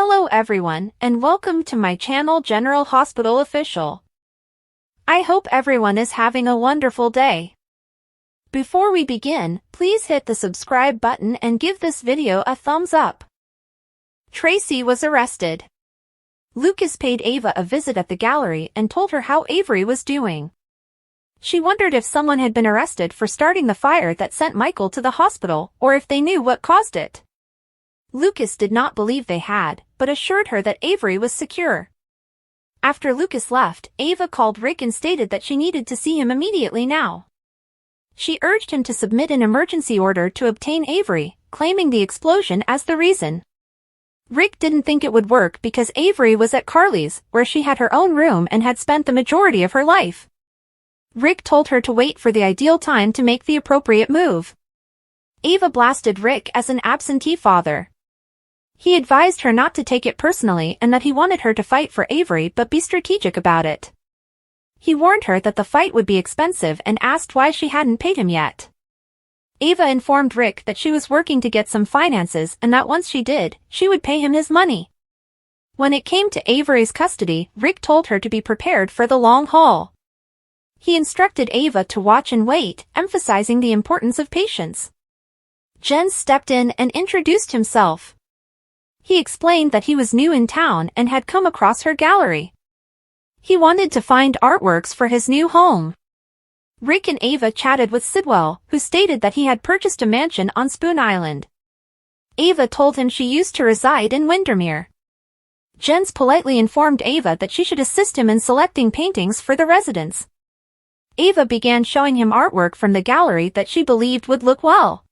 Hello everyone, and welcome to my channel General Hospital Official. I hope everyone is having a wonderful day. Before we begin, please hit the subscribe button and give this video a thumbs up. Tracy was arrested. Lucas paid Ava a visit at the gallery and told her how Avery was doing. She wondered if someone had been arrested for starting the fire that sent Michael to the hospital, or if they knew what caused it. Lucas did not believe they had, but assured her that Avery was secure. After Lucas left, Ava called Rick and stated that she needed to see him immediately now. She urged him to submit an emergency order to obtain Avery, claiming the explosion as the reason. Rick didn't think it would work because Avery was at Carly's, where she had her own room and had spent the majority of her life. Rick told her to wait for the ideal time to make the appropriate move. Ava blasted Rick as an absentee father. He advised her not to take it personally and that he wanted her to fight for Avery but be strategic about it. He warned her that the fight would be expensive and asked why she hadn't paid him yet. Ava informed Rick that she was working to get some finances and that once she did, she would pay him his money. When it came to Avery's custody, Rick told her to be prepared for the long haul. He instructed Ava to watch and wait, emphasizing the importance of patience. Jens stepped in and introduced himself. He explained that he was new in town and had come across her gallery. He wanted to find artworks for his new home. Rick and Ava chatted with Sidwell, who stated that he had purchased a mansion on Spoon Island. Ava told him she used to reside in Windermere. Jens politely informed Ava that she should assist him in selecting paintings for the residence. Ava began showing him artwork from the gallery that she believed would look well.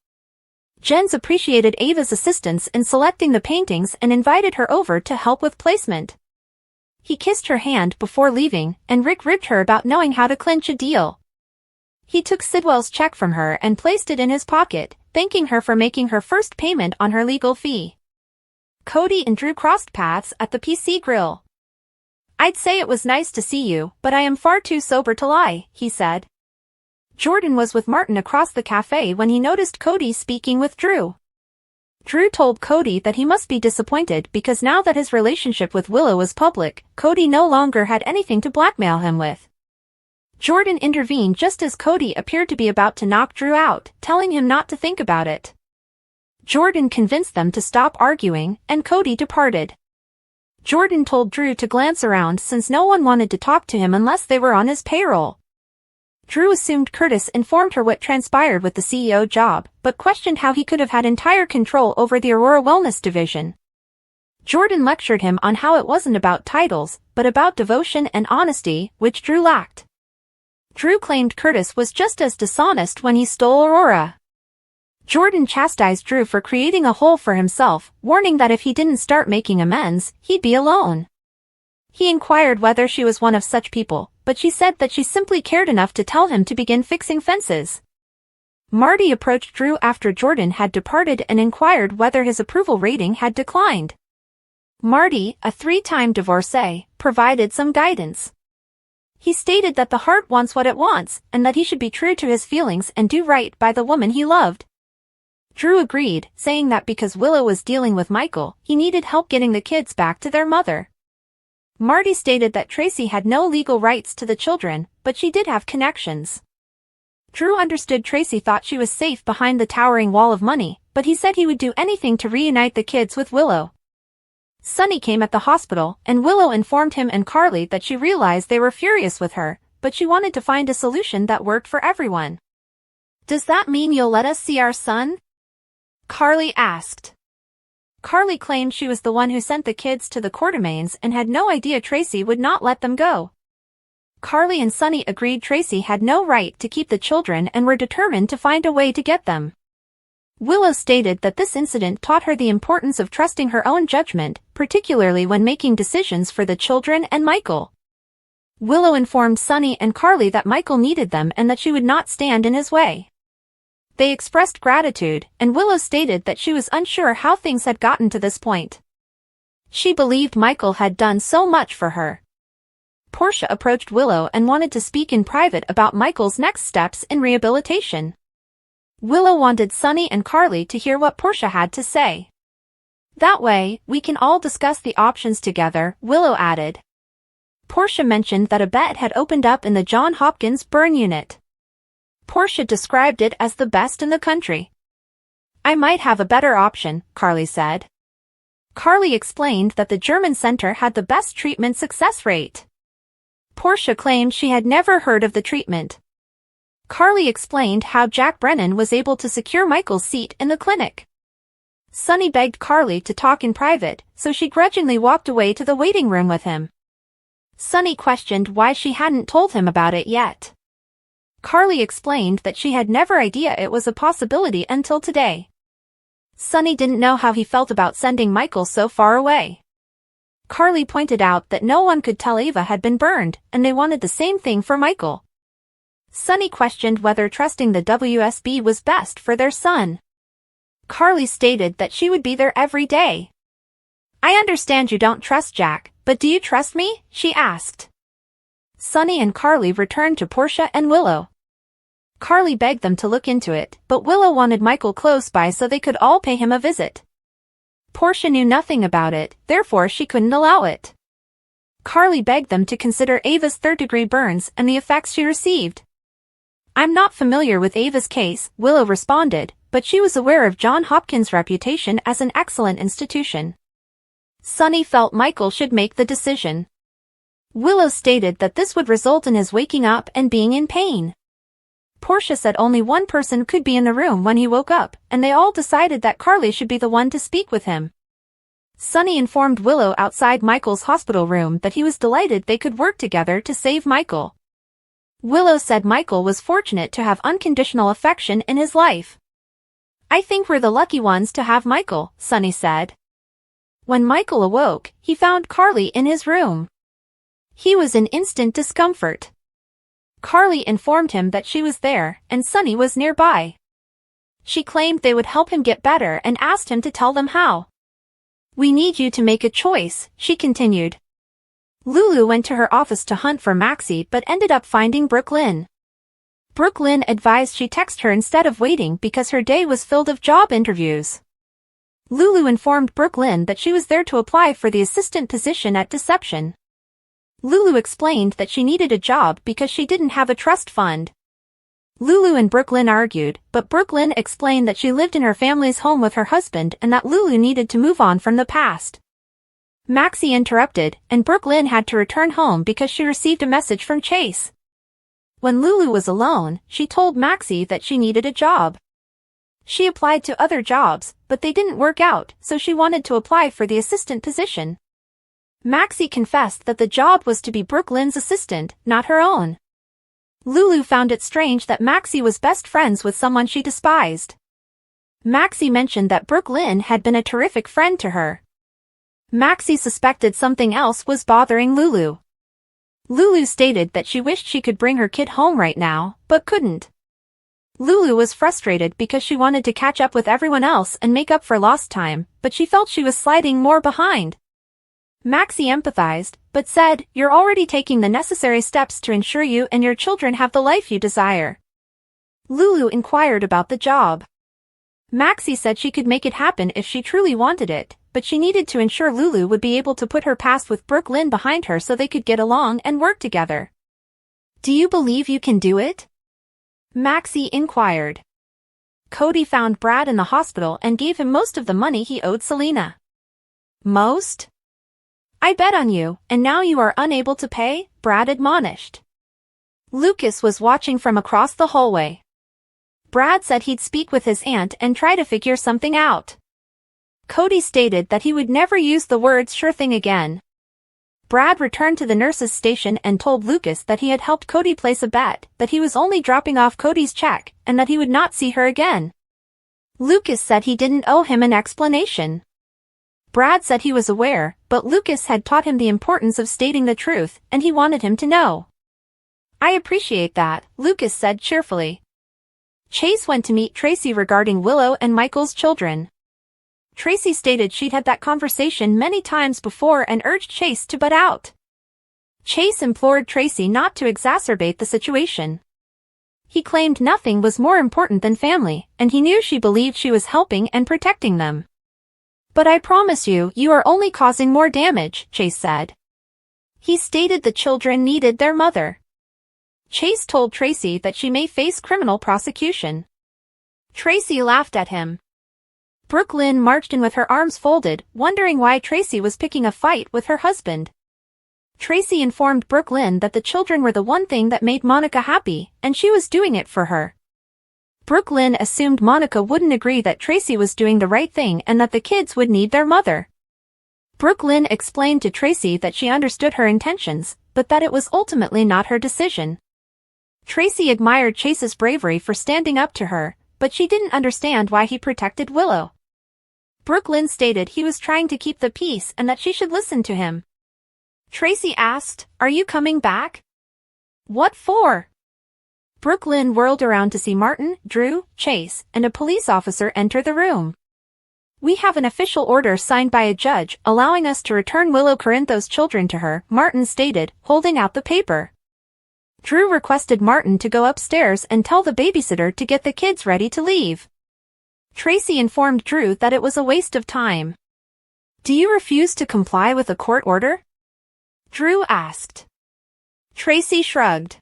Jens appreciated Ava's assistance in selecting the paintings and invited her over to help with placement. He kissed her hand before leaving, and Rick ribbed her about knowing how to clinch a deal. He took Sidwell's check from her and placed it in his pocket, thanking her for making her first payment on her legal fee. Cody and Drew crossed paths at the PC Grill. "I'd say it was nice to see you, but I am far too sober to lie," he said. Jordan was with Martin across the cafe when he noticed Cody speaking with Drew. Drew told Cody that he must be disappointed because now that his relationship with Willow was public, Cody no longer had anything to blackmail him with. Jordan intervened just as Cody appeared to be about to knock Drew out, telling him not to think about it. Jordan convinced them to stop arguing, and Cody departed. Jordan told Drew to glance around since no one wanted to talk to him unless they were on his payroll. Drew assumed Curtis informed her what transpired with the CEO job, but questioned how he could have had entire control over the Aurora Wellness division. Jordan lectured him on how it wasn't about titles, but about devotion and honesty, which Drew lacked. Drew claimed Curtis was just as dishonest when he stole Aurora. Jordan chastised Drew for creating a hole for himself, warning that if he didn't start making amends, he'd be alone. He inquired whether she was one of such people, but she said that she simply cared enough to tell him to begin fixing fences. Marty approached Drew after Jordan had departed and inquired whether his approval rating had declined. Marty, a three-time divorcee, provided some guidance. He stated that the heart wants what it wants, and that he should be true to his feelings and do right by the woman he loved. Drew agreed, saying that because Willow was dealing with Michael, he needed help getting the kids back to their mother. Marty stated that Tracy had no legal rights to the children, but she did have connections. Drew understood Tracy thought she was safe behind the towering wall of money, but he said he would do anything to reunite the kids with Willow. Sunny came at the hospital, and Willow informed him and Carly that she realized they were furious with her, but she wanted to find a solution that worked for everyone. "Does that mean you'll let us see our son?" Carly asked. Carly claimed she was the one who sent the kids to the Quartermaines and had no idea Tracy would not let them go. Carly and Sunny agreed Tracy had no right to keep the children and were determined to find a way to get them. Willow stated that this incident taught her the importance of trusting her own judgment, particularly when making decisions for the children and Michael. Willow informed Sunny and Carly that Michael needed them and that she would not stand in his way. They expressed gratitude, and Willow stated that she was unsure how things had gotten to this point. She believed Michael had done so much for her. Portia approached Willow and wanted to speak in private about Michael's next steps in rehabilitation. Willow wanted Sunny and Carly to hear what Portia had to say. That way, we can all discuss the options together, Willow added. Portia mentioned that a bed had opened up in the Johns Hopkins burn unit. Portia described it as the best in the country. I might have a better option, Carly said. Carly explained that the German center had the best treatment success rate. Portia claimed she had never heard of the treatment. Carly explained how Jack Brennan was able to secure Michael's seat in the clinic. Sunny begged Carly to talk in private, so she grudgingly walked away to the waiting room with him. Sunny questioned why she hadn't told him about it yet. Carly explained that she had never idea it was a possibility until today. Sunny didn't know how he felt about sending Michael so far away. Carly pointed out that no one could tell Ava had been burned, and they wanted the same thing for Michael. Sunny questioned whether trusting the WSB was best for their son. Carly stated that she would be there every day. I understand you don't trust Jack, but do you trust me? She asked. Sunny and Carly returned to Portia and Willow. Carly begged them to look into it, but Willow wanted Michael close by so they could all pay him a visit. Portia knew nothing about it, therefore she couldn't allow it. Carly begged them to consider Ava's third-degree burns and the effects she received. I'm not familiar with Ava's case, Willow responded, but she was aware of Johns Hopkins' reputation as an excellent institution. Sunny felt Michael should make the decision. Willow stated that this would result in his waking up and being in pain. Portia said only one person could be in the room when he woke up, and they all decided that Carly should be the one to speak with him. Sunny informed Willow outside Michael's hospital room that he was delighted they could work together to save Michael. Willow said Michael was fortunate to have unconditional affection in his life. I think we're the lucky ones to have Michael, Sunny said. When Michael awoke, he found Carly in his room. He was in instant discomfort. Carly informed him that she was there, and Sunny was nearby. She claimed they would help him get better and asked him to tell them how. We need you to make a choice, she continued. Lulu went to her office to hunt for Maxie but ended up finding Brooklyn. Brooklyn advised she text her instead of waiting because her day was filled of job interviews. Lulu informed Brooklyn that she was there to apply for the assistant position at Deception. Lulu explained that she needed a job because she didn't have a trust fund. Lulu and Brooklyn argued, but Brooklyn explained that she lived in her family's home with her husband and that Lulu needed to move on from the past. Maxie interrupted, and Brooklyn had to return home because she received a message from Chase. When Lulu was alone, she told Maxie that she needed a job. She applied to other jobs, but they didn't work out, so she wanted to apply for the assistant position. Maxie confessed that the job was to be Brooklyn's assistant, not her own. Lulu found it strange that Maxie was best friends with someone she despised. Maxie mentioned that Brooklyn had been a terrific friend to her. Maxie suspected something else was bothering Lulu. Lulu stated that she wished she could bring her kid home right now, but couldn't. Lulu was frustrated because she wanted to catch up with everyone else and make up for lost time, but she felt she was sliding more behind. Maxie empathized, but said, "You're already taking the necessary steps to ensure you and your children have the life you desire." Lulu inquired about the job. Maxie said she could make it happen if she truly wanted it, but she needed to ensure Lulu would be able to put her past with Brooklyn behind her so they could get along and work together. "Do you believe you can do it?" Maxie inquired. Cody found Brad in the hospital and gave him most of the money he owed Selena. "Most? I bet on you, and now you are unable to pay," Brad admonished. Lucas was watching from across the hallway. Brad said he'd speak with his aunt and try to figure something out. Cody stated that he would never use the words "sure thing" again. Brad returned to the nurse's station and told Lucas that he had helped Cody place a bet, that he was only dropping off Cody's check, and that he would not see her again. Lucas said he didn't owe him an explanation. Brad said he was aware, but Lucas had taught him the importance of stating the truth, and he wanted him to know. "I appreciate that," Lucas said cheerfully. Chase went to meet Tracy regarding Willow and Michael's children. Tracy stated she'd had that conversation many times before and urged Chase to butt out. Chase implored Tracy not to exacerbate the situation. He claimed nothing was more important than family, and he knew she believed she was helping and protecting them. But I promise you, you are only causing more damage, Chase said. He stated the children needed their mother. Chase told Tracy that she may face criminal prosecution. Tracy laughed at him. Brooke Lynn marched in with her arms folded, wondering why Tracy was picking a fight with her husband. Tracy informed Brooke Lynn that the children were the one thing that made Monica happy, and she was doing it for her. Brooke Lynn assumed Monica wouldn't agree that Tracy was doing the right thing and that the kids would need their mother. Brooke Lynn explained to Tracy that she understood her intentions, but that it was ultimately not her decision. Tracy admired Chase's bravery for standing up to her, but she didn't understand why he protected Willow. Brooke Lynn stated he was trying to keep the peace and that she should listen to him. Tracy asked, "Are you coming back?" "What for?" Brooke Lynn whirled around to see Martin, Drew, Chase, and a police officer enter the room. "We have an official order signed by a judge allowing us to return Willow Corinthos' children to her," Martin stated, holding out the paper. Drew requested Martin to go upstairs and tell the babysitter to get the kids ready to leave. Tracy informed Drew that it was a waste of time. "Do you refuse to comply with a court order?" Drew asked. Tracy shrugged.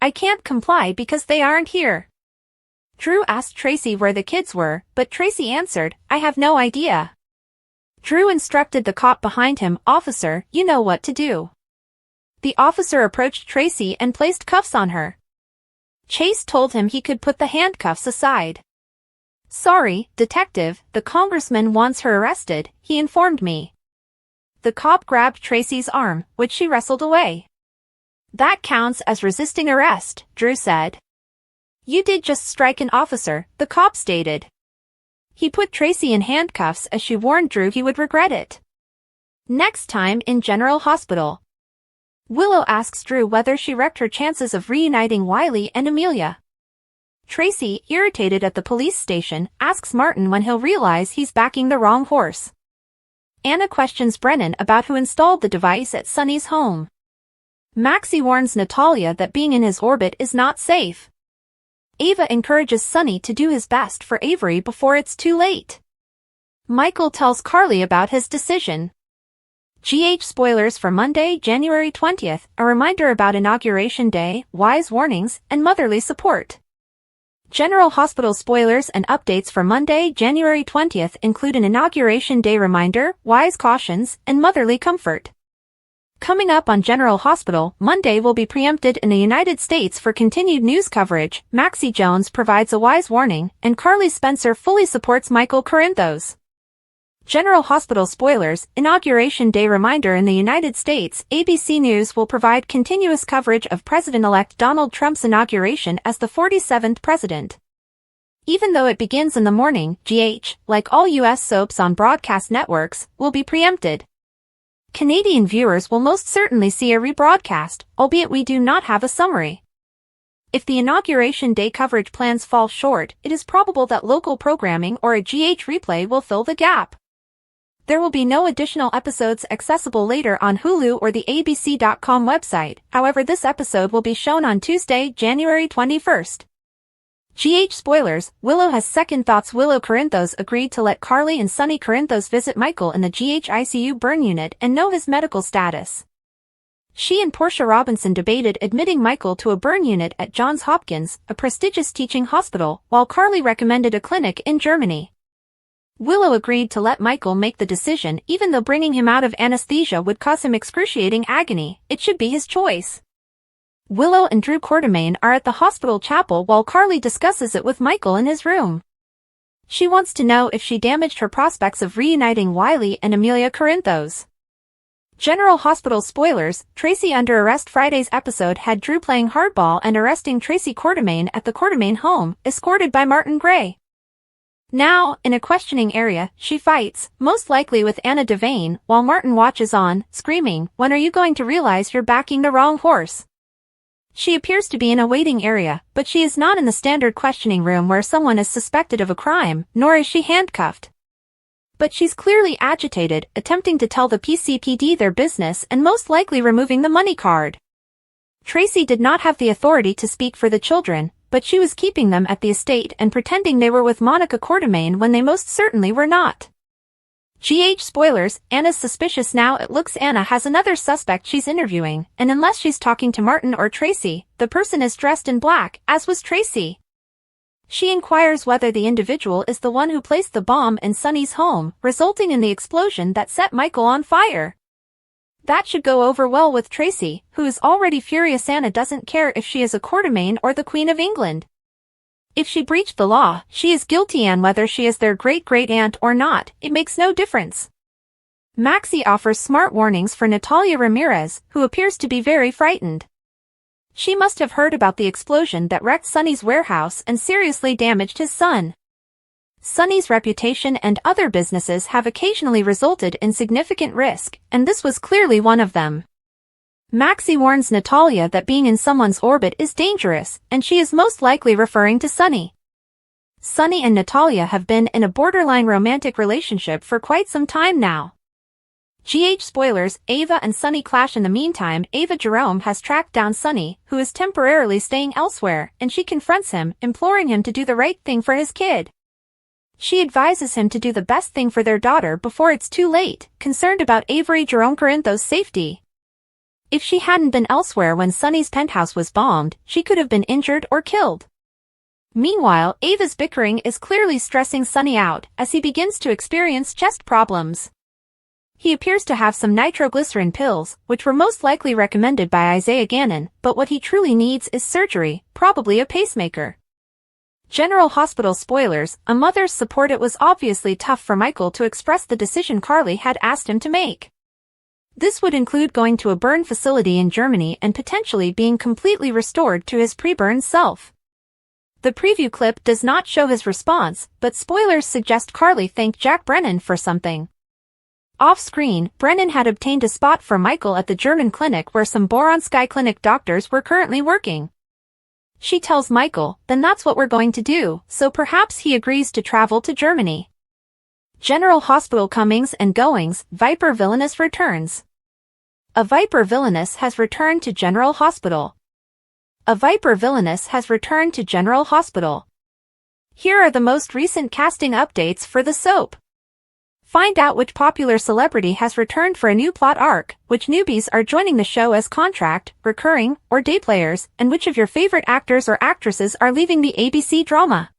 "I can't comply because they aren't here." Drew asked Tracy where the kids were, but Tracy answered, "I have no idea." Drew instructed the cop behind him, "Officer, you know what to do." The officer approached Tracy and placed cuffs on her. Chase told him he could put the handcuffs aside. "Sorry, detective, the congressman wants her arrested, he informed me." The cop grabbed Tracy's arm, which she wrestled away. "That counts as resisting arrest," Drew said. "You did just strike an officer," the cop stated. He put Tracy in handcuffs as she warned Drew he would regret it. Next time in General Hospital. Willow asks Drew whether she wrecked her chances of reuniting Wiley and Amelia. Tracy, irritated at the police station, asks Martin when he'll realize he's backing the wrong horse. Anna questions Brennan about who installed the device at Sonny's home. Maxie warns Natalia that being in his orbit is not safe. Ava encourages Sonny to do his best for Avery before it's too late. Michael tells Carly about his decision. GH spoilers for Monday, January 20th, a reminder about Inauguration Day, wise warnings, and motherly support. General Hospital spoilers and updates for Monday, January 20th include an Inauguration Day reminder, wise cautions, and motherly comfort. Coming up on General Hospital, Monday will be preempted in the United States for continued news coverage. Maxie Jones provides a wise warning, and Carly Spencer fully supports Michael Corinthos. General Hospital spoilers, Inauguration Day reminder in the United States, ABC News will provide continuous coverage of President-elect Donald Trump's inauguration as the 47th president. Even though it begins in the morning, GH, like all U.S. soaps on broadcast networks, will be preempted. Canadian viewers will most certainly see a rebroadcast, albeit we do not have a summary. If the Inauguration Day coverage plans fall short, it is probable that local programming or a GH replay will fill the gap. There will be no additional episodes accessible later on Hulu or the ABC.com website, however this episode will be shown on Tuesday, January 21st. GH spoilers, Willow has second thoughts. Willow Corinthos agreed to let Carly and Sonny Corinthos visit Michael in the GH ICU burn unit and know his medical status. She and Portia Robinson debated admitting Michael to a burn unit at Johns Hopkins, a prestigious teaching hospital, while Carly recommended a clinic in Germany. Willow agreed to let Michael make the decision even though bringing him out of anesthesia would cause him excruciating agony. It should be his choice. Willow and Drew Quartermaine are at the hospital chapel while Carly discusses it with Michael in his room. She wants to know if she damaged her prospects of reuniting Wiley and Amelia Corinthos. General Hospital spoilers, Tracy Under Arrest Friday's episode had Drew playing hardball and arresting Tracy Quartermaine at the Quartermaine home, escorted by Martin Gray. Now, in a questioning area, she fights, most likely with Anna Devane, while Martin watches on, screaming, "When are you going to realize you're backing the wrong horse?" She appears to be in a waiting area, but she is not in the standard questioning room where someone is suspected of a crime, nor is she handcuffed. But she's clearly agitated, attempting to tell the PCPD their business and most likely removing the money card. Tracy did not have the authority to speak for the children, but she was keeping them at the estate and pretending they were with Monica Quartermaine when they most certainly were not. GH spoilers, Anna's suspicious now. It looks Anna has another suspect she's interviewing, and unless she's talking to Martin or Tracy, the person is dressed in black, as was Tracy. She inquires whether the individual is the one who placed the bomb in Sonny's home, resulting in the explosion that set Michael on fire. That should go over well with Tracy, who is already furious Anna doesn't care if she is a Quatermain or the Queen of England. If she breached the law, she is guilty, and whether she is their great-great-aunt or not, it makes no difference. Maxie offers smart warnings for Natalia Ramirez, who appears to be very frightened. She must have heard about the explosion that wrecked Sonny's warehouse and seriously damaged his son. Sonny's reputation and other businesses have occasionally resulted in significant risk, and this was clearly one of them. Maxie warns Natalia that being in someone's orbit is dangerous, and she is most likely referring to Sonny. Sonny and Natalia have been in a borderline romantic relationship for quite some time now. GH spoilers, Ava and Sonny clash. In the meantime, Ava Jerome has tracked down Sonny, who is temporarily staying elsewhere, and she confronts him, imploring him to do the right thing for his kid. She advises him to do the best thing for their daughter before it's too late, concerned about Avery Jerome Corinthos' safety. If she hadn't been elsewhere when Sonny's penthouse was bombed, she could have been injured or killed. Meanwhile, Ava's bickering is clearly stressing Sonny out, as he begins to experience chest problems. He appears to have some nitroglycerin pills, which were most likely recommended by Isaiah Gannon, but what he truly needs is surgery, probably a pacemaker. General Hospital spoilers, a mother's support. It was obviously tough for Michael to express the decision Carly had asked him to make. This would include going to a burn facility in Germany and potentially being completely restored to his pre-burn self. The preview clip does not show his response, but spoilers suggest Carly thanked Jack Brennan for something. Off-screen, Brennan had obtained a spot for Michael at the German clinic where some Boronski Clinic doctors were currently working. She tells Michael, then that's what we're going to do, so perhaps he agrees to travel to Germany. General Hospital comings and goings, Viper Villainous returns. A Viper Villainous has returned to General Hospital. A Viper Villainous has returned to General Hospital. Here are the most recent casting updates for the soap. Find out which popular celebrity has returned for a new plot arc, which newbies are joining the show as contract, recurring, or day players, and which of your favorite actors or actresses are leaving the ABC drama.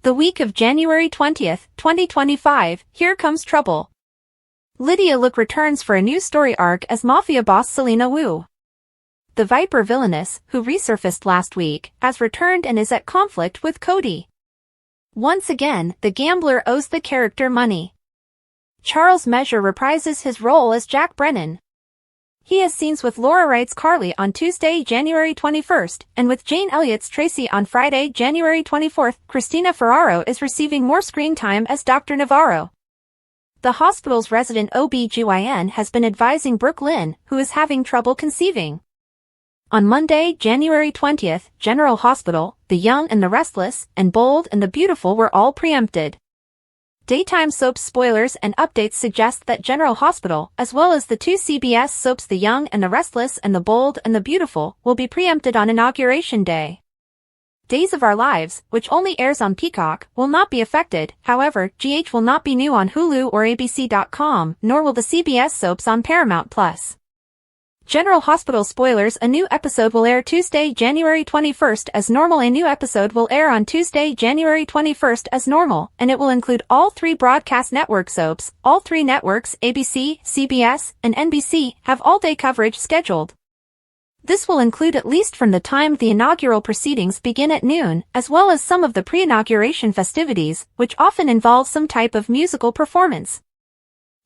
The week of January 20th, 2025, Here Comes Trouble. Lydia Luke returns for a new story arc as Mafia boss Selena Wu. The Viper Villainous, who resurfaced last week, has returned and is at conflict with Cody. Once again, the gambler owes the character money. Charles Measure reprises his role as Jack Brennan. He has scenes with Laura Wright's Carly on Tuesday, January 21st, and with Jane Elliott's Tracy on Friday, January 24th. Christina Ferraro is receiving more screen time as Dr. Navarro. The hospital's resident OB/GYN has been advising Brooke Lynn, who is having trouble conceiving. On Monday, January 20th, General Hospital, The Young and the Restless, and Bold and the Beautiful were all preempted. Daytime soap spoilers and updates suggest that General Hospital, as well as the two CBS soaps The Young and the Restless and The Bold and the Beautiful, will be preempted on Inauguration Day. Days of Our Lives, which only airs on Peacock, will not be affected. However, GH will not be new on Hulu or ABC.com, nor will the CBS soaps on Paramount+. General Hospital spoilers. A new episode will air Tuesday, January 21st as normal. A new episode will air on Tuesday, January 21st as normal, and it will include all three broadcast network soaps. All three networks, ABC, CBS, and NBC, have all-day coverage scheduled. This will include at least from the time the inaugural proceedings begin at noon, as well as some of the pre-inauguration festivities, which often involve some type of musical performance.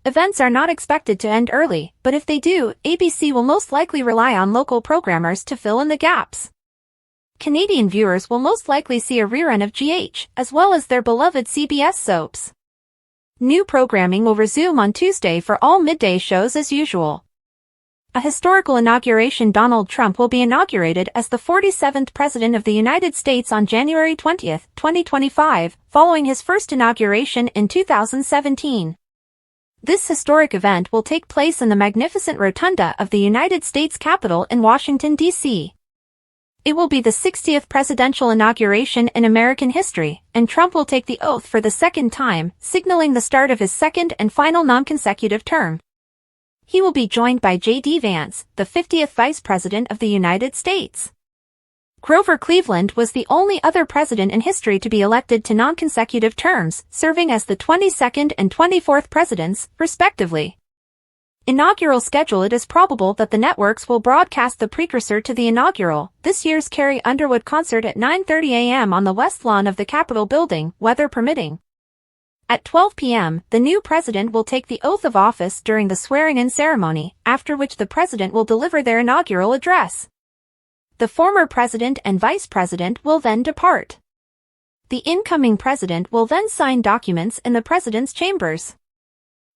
Events are not expected to end early, but if they do, ABC will most likely rely on local programmers to fill in the gaps. Canadian viewers will most likely see a rerun of GH, as well as their beloved CBS soaps. New programming will resume on Tuesday for all midday shows as usual. A historical inauguration. Donald Trump will be inaugurated as the 47th President of the United States on January 20, 2025, following his first inauguration in 2017. This historic event will take place in the magnificent rotunda of the United States Capitol in Washington, D.C. It will be the 60th presidential inauguration in American history, and Trump will take the oath for the second time, signaling the start of his second and final non-consecutive term. He will be joined by J.D. Vance, the 50th Vice President of the United States. Grover Cleveland was the only other president in history to be elected to non-consecutive terms, serving as the 22nd and 24th presidents, respectively. Inaugural schedule. It is probable that the networks will broadcast the precursor to the inaugural, this year's Carrie Underwood concert at 9:30 a.m. on the West Lawn of the Capitol building, weather permitting. At 12 p.m., the new president will take the oath of office during the swearing-in ceremony, after which the president will deliver their inaugural address. The former president and vice president will then depart. The incoming president will then sign documents in the president's chambers.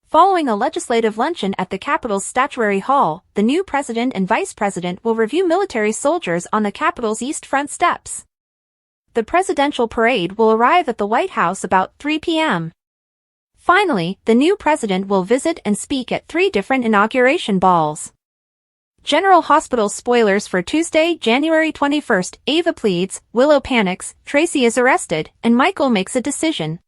Following a legislative luncheon at the Capitol's Statuary Hall, the new president and vice president will review military soldiers on the Capitol's east front steps. The presidential parade will arrive at the White House about 3 p.m. Finally, the new president will visit and speak at 3 different inauguration balls. General Hospital spoilers for Tuesday, January 21st. Ava pleads, Willow panics, Tracy is arrested, and Michael makes a decision.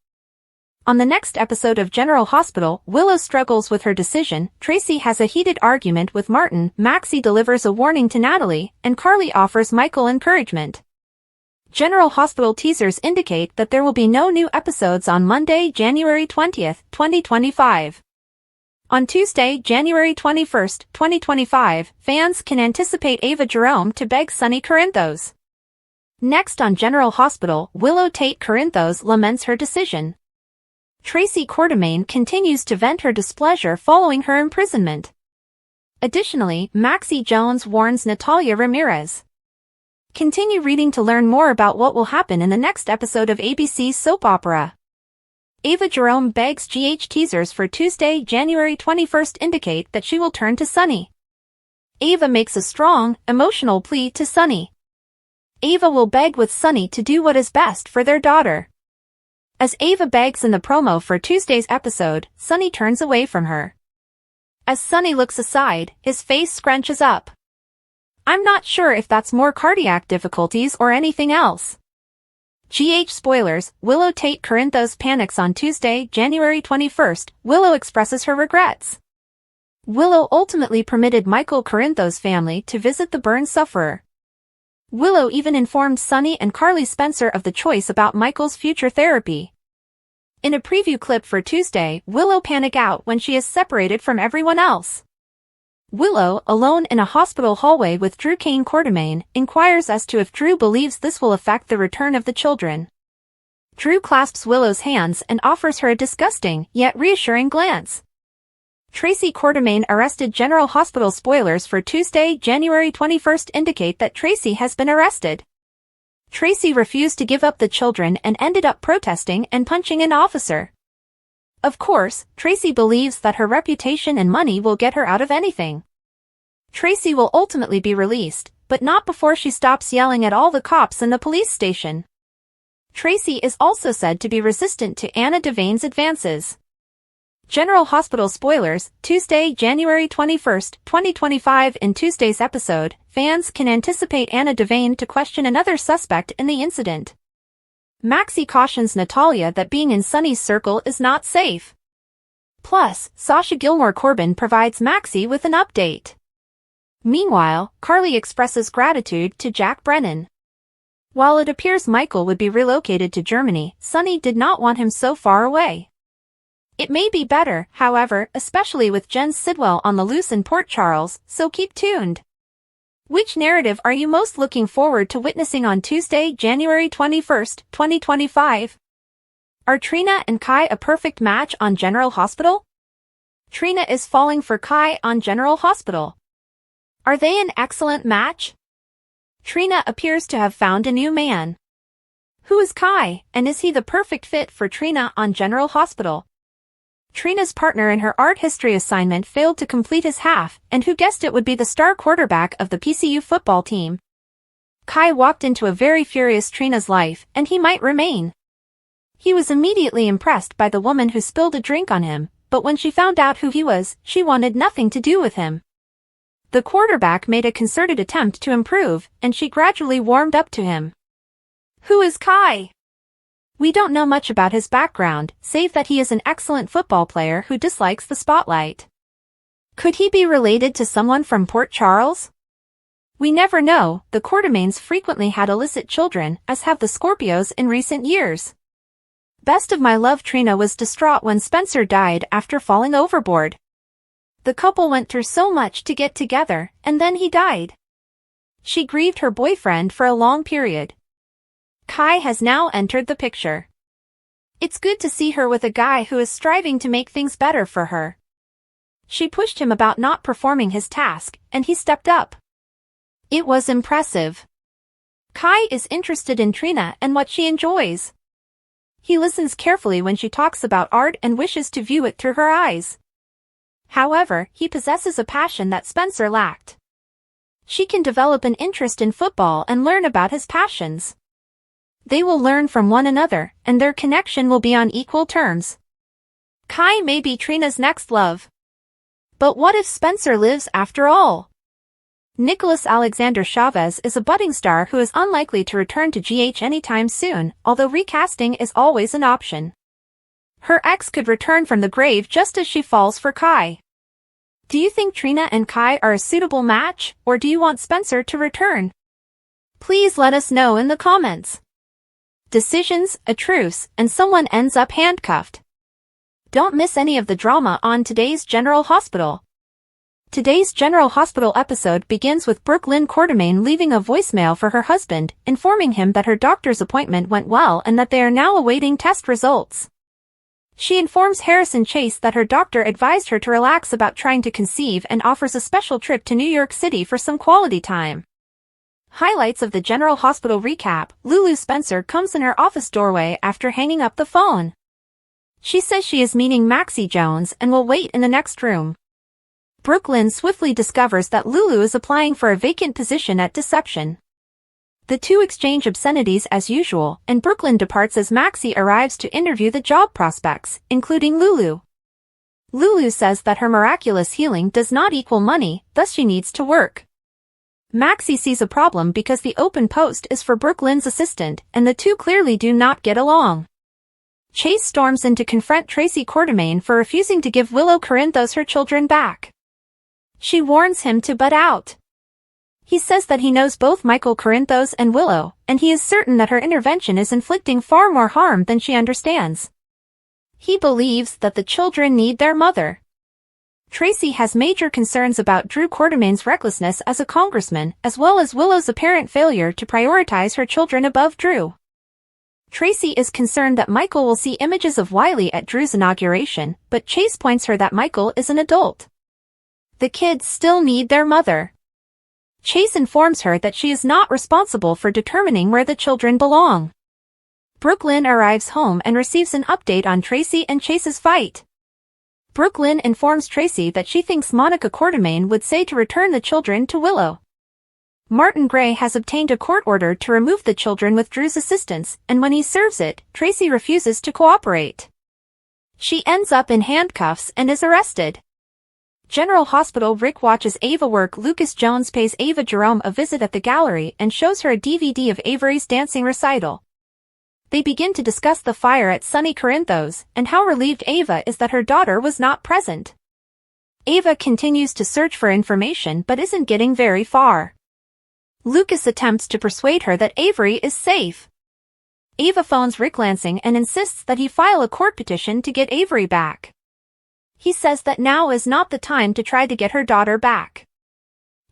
On the next episode of General Hospital, Willow struggles with her decision, Tracy has a heated argument with Martin, Maxie delivers a warning to Natalie, and Carly offers Michael encouragement. General Hospital teasers indicate that there will be no new episodes on Monday, January 20th, 2025. On Tuesday, January 21st, 2025, fans can anticipate Ava Jerome to beg Sonny Corinthos. Next on General Hospital, Willow Tate Corinthos laments her decision. Tracy Quartermaine continues to vent her displeasure following her imprisonment. Additionally, Maxie Jones warns Natalia Ramirez. Continue reading to learn more about what will happen in the next episode of ABC's soap opera. Ava Jerome begs GH teasers for Tuesday, January 21st indicate that she will turn to Sonny. Ava makes a strong, emotional plea to Sonny. Ava will beg with Sonny to do what is best for their daughter. As Ava begs in the promo for Tuesday's episode, Sonny turns away from her. As Sonny looks aside, his face scrunches up. I'm not sure if that's more cardiac difficulties or anything else. GH spoilers, Willow Tate Corinthos panics on Tuesday, January 21st, Willow expresses her regrets. Willow ultimately permitted Michael Corinthos' family to visit the burn sufferer. Willow even informed Sonny and Carly Spencer of the choice about Michael's future therapy. In a preview clip for Tuesday, Willow panics out when she is separated from everyone else. Willow, alone in a hospital hallway with Drew Kane Quartermaine, inquires as to if Drew believes this will affect the return of the children. Drew clasps Willow's hands and offers her a disgusting, yet reassuring glance. Tracy Quartermaine arrested. General Hospital spoilers for Tuesday, January 21st indicate that Tracy has been arrested. Tracy refused to give up the children and ended up protesting and punching an officer. Of course, Tracy believes that her reputation and money will get her out of anything. Tracy will ultimately be released, but not before she stops yelling at all the cops in the police station. Tracy is also said to be resistant to Anna Devane's advances. General Hospital spoilers, Tuesday, January 21st, 2025. In Tuesday's episode, fans can anticipate Anna Devane to question another suspect in the incident. Maxie cautions Natalia that being in Sonny's circle is not safe. Plus, Sasha Gilmore Corbin provides Maxie with an update. Meanwhile, Carly expresses gratitude to Jack Brennan. While it appears Michael would be relocated to Germany, Sonny did not want him so far away. It may be better, however, especially with Jen Sidwell on the loose in Port Charles, so keep tuned. Which narrative are you most looking forward to witnessing on Tuesday, January 21st, 2025? Are Trina and Kai a perfect match on General Hospital? Trina is falling for Kai on General Hospital. Are they an excellent match? Trina appears to have found a new man. Who is Kai, and is he the perfect fit for Trina on General Hospital? Trina's partner in her art history assignment failed to complete his half, and who guessed it would be the star quarterback of the PCU football team. Kai walked into a very furious Trina's life, and he might remain. He was immediately impressed by the woman who spilled a drink on him, but when she found out who he was, she wanted nothing to do with him. The quarterback made a concerted attempt to improve, and she gradually warmed up to him. Who is Kai? We don't know much about his background, save that he is an excellent football player who dislikes the spotlight. Could he be related to someone from Port Charles? We never know. The Quartermaines frequently had illicit children, as have the Scorpios in recent years. Best of my love. Trina was distraught when Spencer died after falling overboard. The couple went through so much to get together, and then he died. She grieved her boyfriend for a long period. Kai has now entered the picture. It's good to see her with a guy who is striving to make things better for her. She pushed him about not performing his task, and he stepped up. It was impressive. Kai is interested in Trina and what she enjoys. He listens carefully when she talks about art and wishes to view it through her eyes. However, he possesses a passion that Spencer lacked. She can develop an interest in football and learn about his passions. They will learn from one another, and their connection will be on equal terms. Kai may be Trina's next love. But what if Spencer lives after all? Nicholas Alexander Chavez is a budding star who is unlikely to return to GH anytime soon, although recasting is always an option. Her ex could return from the grave just as she falls for Kai. Do you think Trina and Kai are a suitable match, or do you want Spencer to return? Please let us know in the comments. Decisions, a truce, and someone ends up handcuffed. Don't miss any of the drama on today's General Hospital. Today's General Hospital episode begins with Brooke Lynn Quartermaine leaving a voicemail for her husband, informing him that her doctor's appointment went well and that they are now awaiting test results. She informs Harrison Chase that her doctor advised her to relax about trying to conceive and offers a special trip to New York City for some quality time. Highlights of the General Hospital recap: Lulu Spencer comes in her office doorway after hanging up the phone. She says she is meeting Maxie Jones and will wait in the next room. Brooke Lynn swiftly discovers that Lulu is applying for a vacant position at Deception. The two exchange obscenities as usual, and Brooke Lynn departs as Maxie arrives to interview the job prospects, including Lulu. Lulu says that her miraculous healing does not equal money, thus she needs to work. Maxie sees a problem because the open post is for Brooke Lynn's assistant, and the two clearly do not get along. Chase storms in to confront Tracy Quartermaine for refusing to give Willow Corinthos her children back. She warns him to butt out. He says that he knows both Michael Corinthos and Willow, and he is certain that her intervention is inflicting far more harm than she understands. He believes that the children need their mother. Tracy has major concerns about Drew Quartermaine's recklessness as a congressman, as well as Willow's apparent failure to prioritize her children above Drew. Tracy is concerned that Michael will see images of Wiley at Drew's inauguration, but Chase points her that Michael is an adult. The kids still need their mother. Chase informs her that she is not responsible for determining where the children belong. Brooke Lynn arrives home and receives an update on Tracy and Chase's fight. Brooke Lynn informs Tracy that she thinks Monica Quartermaine would say to return the children to Willow. Martin Gray has obtained a court order to remove the children with Drew's assistance, and when he serves it, Tracy refuses to cooperate. She ends up in handcuffs and is arrested. General Hospital. Rick watches Ava work. Lucas Jones pays Ava Jerome a visit at the gallery and shows her a DVD of Avery's dancing recital. They begin to discuss the fire at Sunny Corinthos, and how relieved Ava is that her daughter was not present. Ava continues to search for information but isn't getting very far. Lucas attempts to persuade her that Avery is safe. Ava phones Rick Lansing and insists that he file a court petition to get Avery back. He says that now is not the time to try to get her daughter back.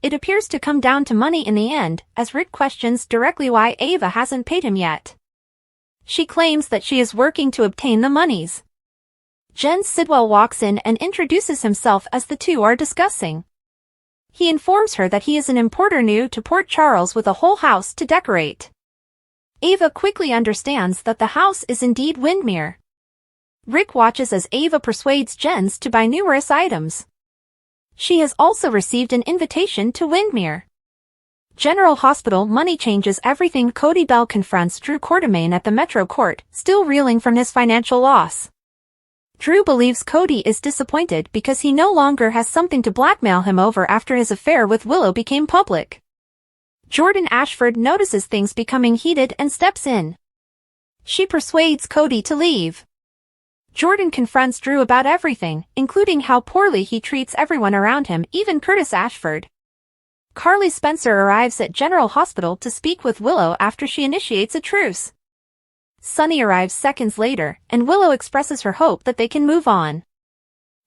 It appears to come down to money in the end, as Rick questions directly why Ava hasn't paid him yet. She claims that she is working to obtain the monies. Jens Sidwell walks in and introduces himself as the two are discussing. He informs her that he is an importer new to Port Charles with a whole house to decorate. Ava quickly understands that the house is indeed Windmere. Rick watches as Ava persuades Jens to buy numerous items. She has also received an invitation to Windmere. General Hospital. Money changes everything. Cody Bell confronts Drew Quartermaine at the Metro Court, still reeling from his financial loss. Drew believes Cody is disappointed because he no longer has something to blackmail him over after his affair with Willow became public. Jordan Ashford notices things becoming heated and steps in. She persuades Cody to leave. Jordan confronts Drew about everything, including how poorly he treats everyone around him, even Curtis Ashford. Carly Spencer arrives at General Hospital to speak with Willow after she initiates a truce. Sunny arrives seconds later, and Willow expresses her hope that they can move on.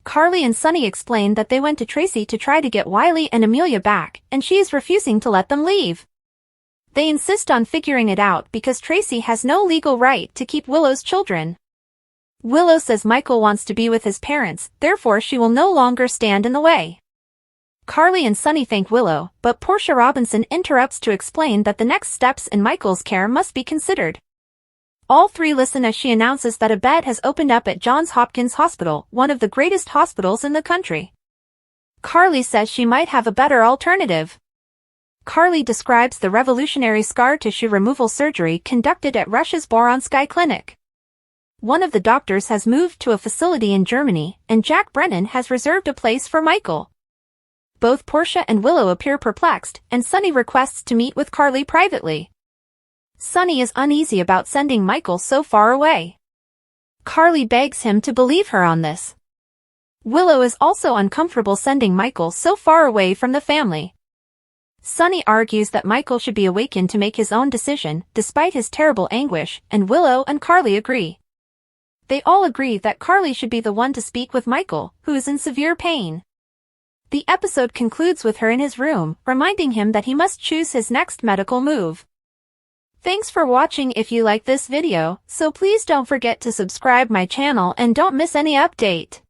Carly and Sunny explain that they went to Tracy to try to get Wiley and Amelia back, and she is refusing to let them leave. They insist on figuring it out because Tracy has no legal right to keep Willow's children. Willow says Michael wants to be with his parents, therefore she will no longer stand in the way. Carly and Sunny thank Willow, but Portia Robinson interrupts to explain that the next steps in Michael's care must be considered. All three listen as she announces that a bed has opened up at Johns Hopkins Hospital, one of the greatest hospitals in the country. Carly says she might have a better alternative. Carly describes the revolutionary scar tissue removal surgery conducted at Russia's Boronski Clinic. One of the doctors has moved to a facility in Germany, and Jack Brennan has reserved a place for Michael. Both Portia and Willow appear perplexed, and Sunny requests to meet with Carly privately. Sunny is uneasy about sending Michael so far away. Carly begs him to believe her on this. Willow is also uncomfortable sending Michael so far away from the family. Sunny argues that Michael should be awakened to make his own decision, despite his terrible anguish, and Willow and Carly agree. They all agree that Carly should be the one to speak with Michael, who is in severe pain. The episode concludes with her in his room, reminding him that he must choose his next medical move. Thanks for watching. If you like this video, so please don't forget to subscribe my channel and don't miss any update.